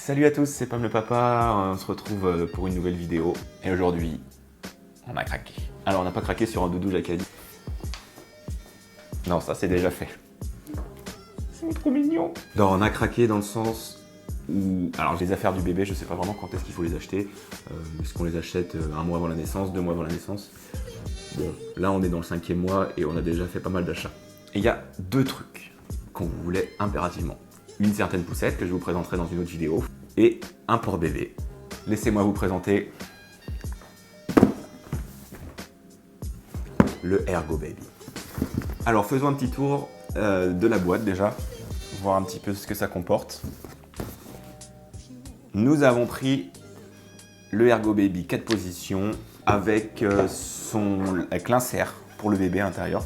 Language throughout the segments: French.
Salut à tous, c'est Pam le papa, on se retrouve pour une nouvelle vidéo. Et aujourd'hui, on a craqué. Alors on n'a pas craqué sur un doudou Jacadi. Non, ça c'est déjà fait. C'est trop mignon. Non, on a craqué dans le sens où... Alors les affaires du bébé, je sais pas vraiment quand est-ce qu'il faut les acheter. Est-ce qu'on les achète un mois avant la naissance, 2 mois avant la naissance? Bon, là on est dans le 5e mois et on a déjà fait pas mal d'achats. Et il y a 2 trucs qu'on voulait impérativement. Une certaine poussette que je vous présenterai dans une autre vidéo et un porte-bébé. Laissez-moi vous présenter le Ergo Baby. Alors faisons un petit tour de la boîte déjà, voir un petit peu ce que ça comporte. Nous avons pris le Ergo Baby 4 positions avec l'insert pour le bébé à l'intérieur.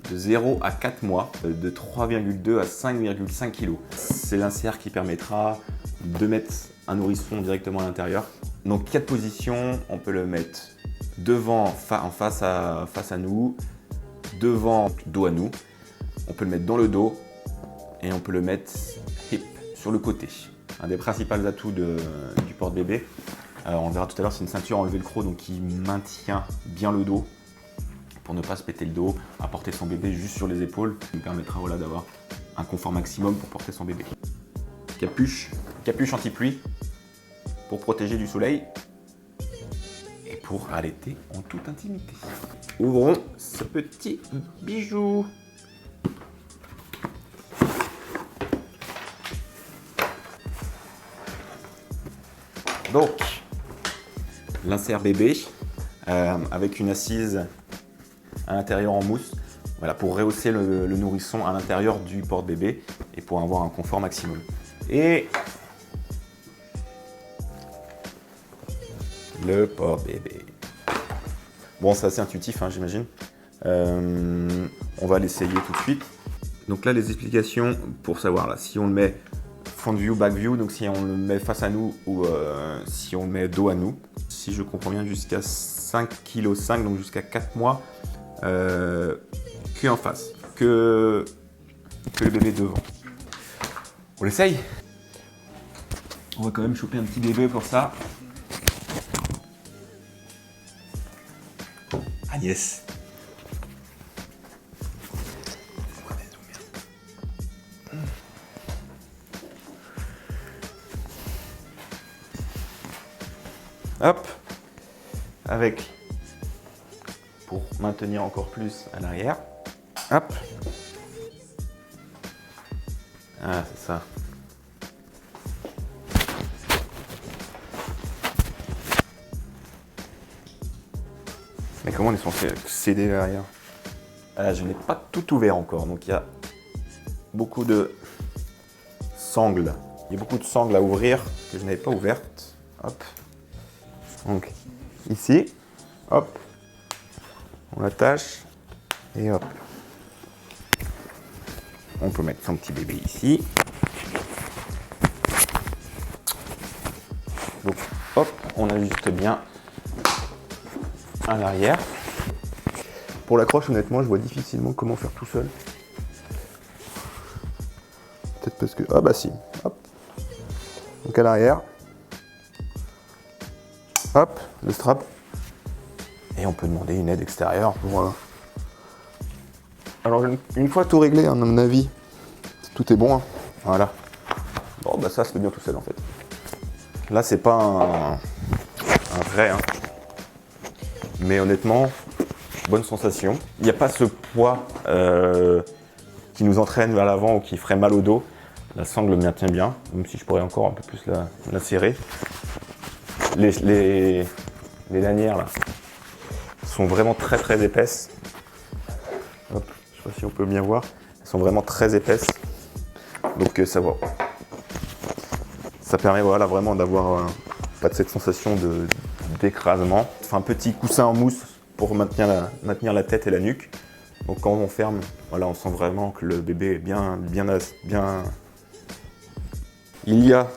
De 0 à 4 mois, de 3,2 à 5,5 kg. C'est l'insert qui permettra de mettre un nourrisson directement à l'intérieur. Donc 4 positions, on peut le mettre devant, en face à nous, devant, dos à nous. On peut le mettre dans le dos et on peut le mettre hip, sur le côté. Un des principaux atouts du porte-bébé. On verra tout à l'heure, c'est une ceinture en velcro donc qui maintient bien le dos. Pour ne pas se péter le dos, à porter son bébé juste sur les épaules, qui nous permettra d'avoir un confort maximum pour porter son bébé. Capuche anti-pluie pour protéger du soleil et pour allaiter en toute intimité. Ouvrons ce petit bijou. Donc, l'insert bébé avec une assise à l'intérieur en mousse, voilà, pour rehausser le nourrisson à l'intérieur du porte-bébé et pour avoir un confort maximum. Et le porte-bébé. Bon, c'est assez intuitif, hein, j'imagine. On va l'essayer tout de suite. Donc là, les explications pour savoir là, si on le met front view, back view, donc si on le met face à nous ou si on le met dos à nous. Si je comprends bien, jusqu'à 5,5 kg, donc jusqu'à 4 mois. Que en face, que le bébé devant. On l'essaye. On va quand même choper un petit bébé pour ça. Agnès. Hop. Avec, pour maintenir encore plus à l'arrière. Hop. Ah, c'est ça. Mais comment on est censé céder derrière? Ah, je n'ai pas tout ouvert encore, donc il y a beaucoup de sangles. Il y a beaucoup de sangles à ouvrir que je n'avais pas ouvertes. Hop. Donc, ici. Hop. On l'attache. Et hop. On peut mettre son petit bébé ici. Donc, hop, on ajuste bien à l'arrière. Pour l'accroche, honnêtement, je vois difficilement comment faire tout seul. Peut-être parce que... Ah bah si. Hop. Donc à l'arrière. Hop, le strap. Et on peut demander une aide extérieure pour... Alors une fois tout réglé, hein, à mon avis, tout est bon. Hein. Voilà. Bon bah ça se fait bien tout seul en fait. Là c'est pas un vrai, hein. Mais honnêtement, bonne sensation. Il n'y a pas ce poids qui nous entraîne vers l'avant ou qui ferait mal au dos. La sangle me maintient bien, même si je pourrais encore un peu plus la serrer. Les lanières là sont vraiment très épaisses. Hop. Je sais pas si on peut bien voir, elles sont vraiment très épaisses, donc ça permet vraiment d'avoir pas de cette sensation d'écrasement. Enfin, un petit coussin en mousse pour maintenir la tête et la nuque. Donc quand on ferme, voilà, on sent vraiment que le bébé est bien. Il y a,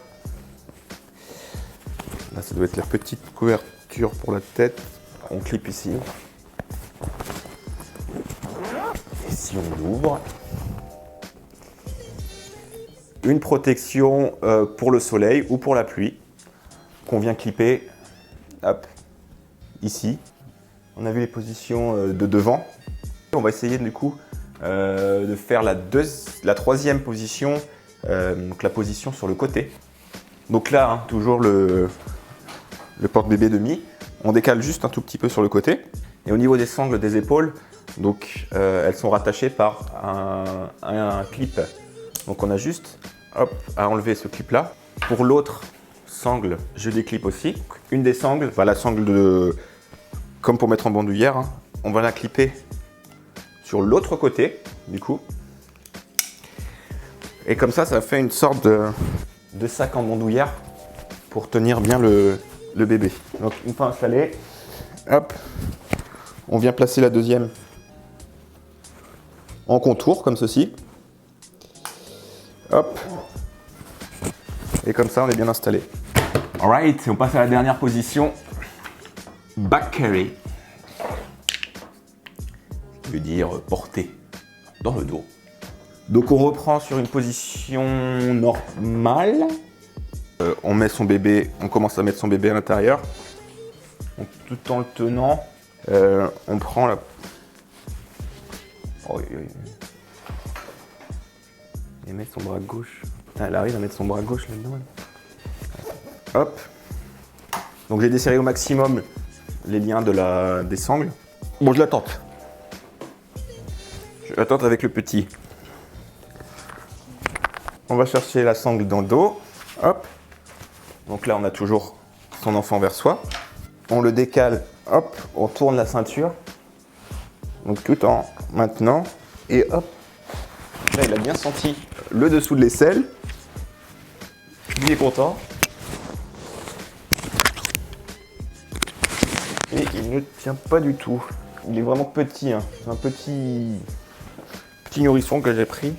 là ça doit être la petite couverture pour la tête. On clip ici. Si on l'ouvre, une protection pour le soleil ou pour la pluie qu'on vient clipper hop, ici. On a vu les positions de devant. On va essayer du coup de faire la troisième position, donc la position sur le côté. Donc là, hein, toujours le porte-bébé demi. On décale juste un tout petit peu sur le côté. Et au niveau des sangles des épaules, donc, elles sont rattachées par un clip. Donc on a juste hop, à enlever ce clip là. Pour l'autre sangle, je déclipe aussi. Une des sangles, enfin la sangle de, comme pour mettre en bandoulière, hein, on va la clipper sur l'autre côté du coup. Et comme ça fait une sorte de sac en bandoulière pour tenir bien le bébé. Donc une fois installé, hop, on vient placer la deuxième en contour comme ceci. Hop. Et comme ça on est bien installé. Alright, on passe à la dernière position. Back carry. Ce qui veut dire porter dans le dos. Donc on reprend sur une position normale. On met son bébé, on commence à mettre son bébé à l'intérieur. Tout en le tenant, on prend la... Oh, et mettre son bras gauche. Putain, elle arrive à mettre son bras gauche là-dedans. Hop. Donc j'ai desserré au maximum les liens des sangles. Bon, je la tente. Je la tente avec le petit. On va chercher la sangle dans le dos. Hop. Donc là, on a toujours son enfant vers soi. On le décale. Hop. On tourne la ceinture. Donc tout en maintenant. Et hop. Là, il a bien senti le dessous de l'aisselle. Il est content. Et il ne tient pas du tout. Il est vraiment petit. Hein. C'est un petit nourrisson que j'ai pris.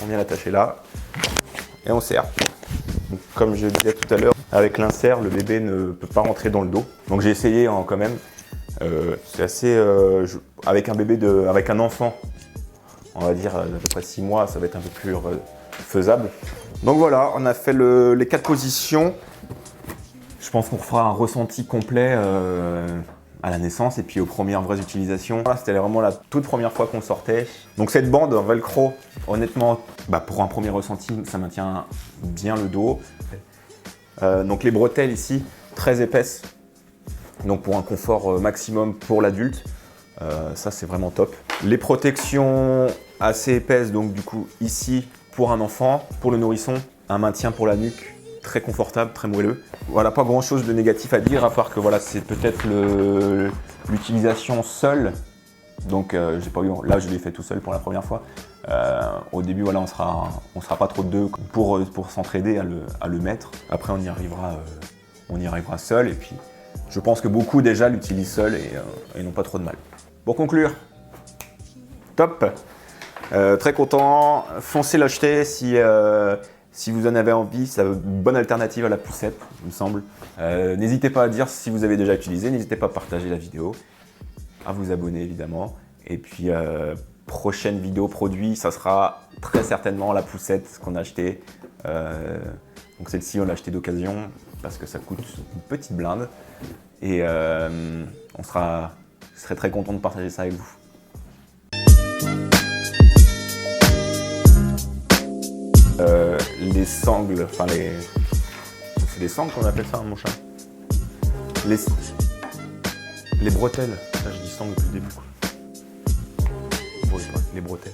On vient l'attacher là. Et on serre. Donc, comme je disais tout à l'heure, avec l'insert, le bébé ne peut pas rentrer dans le dos. Donc j'ai essayé quand même. C'est assez... avec un bébé, avec un enfant, on va dire à peu près 6 mois, ça va être un peu plus faisable. Donc voilà, on a fait les 4 positions. Je pense qu'on fera un ressenti complet à la naissance et puis aux premières vraies utilisations. Voilà, c'était vraiment la toute première fois qu'on sortait. Donc cette bande en velcro, honnêtement, pour un premier ressenti, ça maintient bien le dos. Donc les bretelles ici, très épaisses. Donc pour un confort maximum pour l'adulte. Ça c'est vraiment top. Les protections assez épaisses, donc du coup ici pour un enfant, pour le nourrisson, un maintien pour la nuque très confortable, très moelleux. Voilà, pas grand chose de négatif à dire, à part que voilà, c'est peut-être l'utilisation seule. Donc j'ai pas eu, là je l'ai fait tout seul pour la première fois. Au début voilà, on sera pas trop de deux pour s'entraider à le mettre. Après on y arrivera seul et puis je pense que beaucoup déjà l'utilisent seul et n'ont pas trop de mal. Pour conclure, top, très content, foncez l'acheter si vous en avez envie, c'est une bonne alternative à la poussette, il me semble. N'hésitez pas à dire si vous avez déjà utilisé, n'hésitez pas à partager la vidéo, à vous abonner évidemment. Et puis, prochaine vidéo produit, ça sera très certainement la poussette qu'on a achetée. Donc celle-ci, on l'a achetée d'occasion parce que ça coûte une petite blinde. Et je serai très content de partager ça avec vous. Les sangles, enfin c'est des sangles qu'on appelle ça, mon chat. Les bretelles, ça je dis sangles depuis le début quoi. Bon, les bretelles.